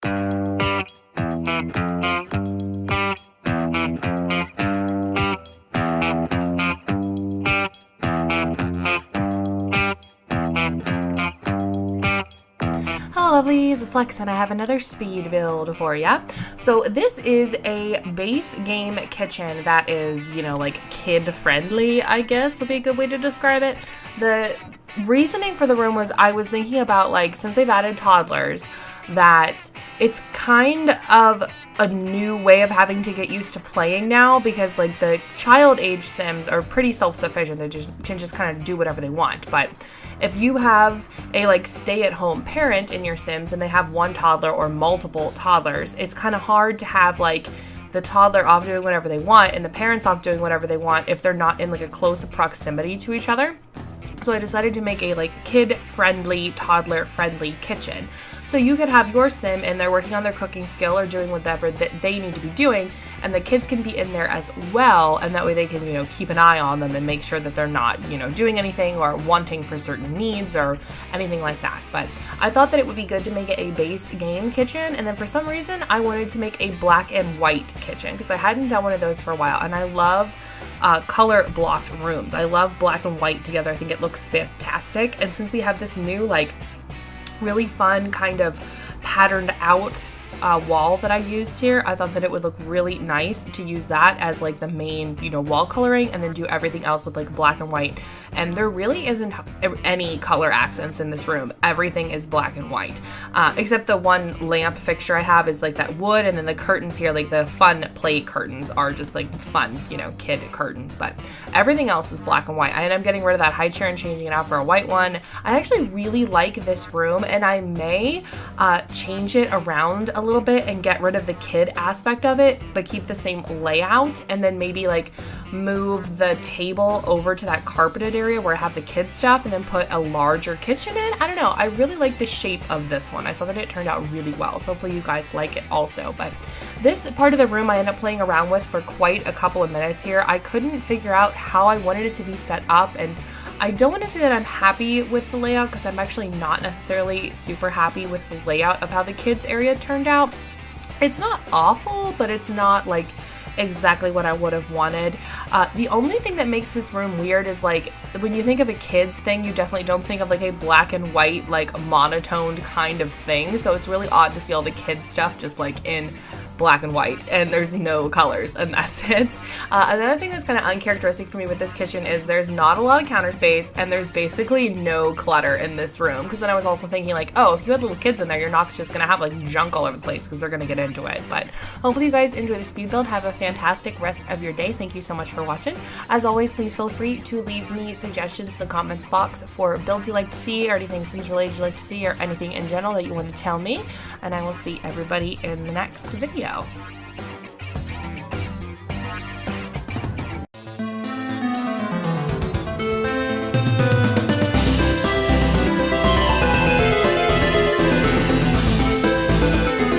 Hello lovelies, it's Lex and I have another speed build for ya. So this is a base game kitchen that is, you know, like kid friendly, I guess would be a good way to describe it. The reasoning for the room was I was thinking about, like, since they've added toddlers, that it's kind of a new way of having to get used to playing now, because like the child age Sims are pretty self-sufficient. They can just kind of do whatever they want. But if you have a like stay-at-home parent in your Sims and they have one toddler or multiple toddlers, it's kind of hard to have like the toddler off doing whatever they want and the parents off doing whatever they want if they're not in like a close proximity to each other. So I decided to make a like kid-friendly, toddler-friendly kitchen. So you could have your Sim and they're working on their cooking skill or doing whatever that they need to be doing, and the kids can be in there as well, and that way they can, you know, keep an eye on them and make sure that they're not, you know, doing anything or wanting for certain needs or anything like that. But I thought that it would be good to make it a base game kitchen, and then for some reason I wanted to make a black and white kitchen because I hadn't done one of those for a while, and I love color blocked rooms. I love black and white together. I think it looks fantastic. And since we have this new like really fun kind of patterned out wall that I used here, I thought that it would look really nice to use that as like the main, you know, wall coloring, and then do everything else with like black and white. And there really isn't any color accents in this room. Everything is black and white, except the one lamp fixture I have is like that wood, and then the curtains here, like the fun play curtains, are just like fun, you know, kid curtains. But everything else is black and white. I ended up getting rid of that high chair and changing it out for a white one. I actually really like this room, and I may change it around a little bit and get rid of the kid aspect of it, but keep the same layout, and then maybe like move the table over to that carpeted area where I have the kid stuff, and then put a larger kitchen in. I don't know. I really like the shape of this one. I thought that it turned out really well. So hopefully you guys like it also. But this part of the room I ended up playing around with for quite a couple of minutes here. I couldn't figure out how I wanted it to be set up, and I don't want to say that I'm happy with the layout because I'm actually not necessarily super happy with the layout of how the kids area turned out. It's not awful, but it's not like exactly what I would have wanted. The only thing that makes this room weird is like when you think of a kids thing, you definitely don't think of like a black and white, like monotoned kind of thing. So it's really odd to see all the kids stuff just like in black and white, and there's no colors, and that's it. Another thing that's kind of uncharacteristic for me with this kitchen is there's not a lot of counter space, and there's basically no clutter in this room. Because then I was also thinking like, oh, if you had little kids in there, you're not just gonna have like junk all over the place because they're gonna get into it. But hopefully you guys enjoy the speed build. Have a fantastic rest of your day. Thank you so much for watching. As always, please feel free to leave me suggestions in the comments box for builds you'd like to see, or anything Sims related you'd like to see, or anything in general that you want to tell me, and I will see everybody in the next video.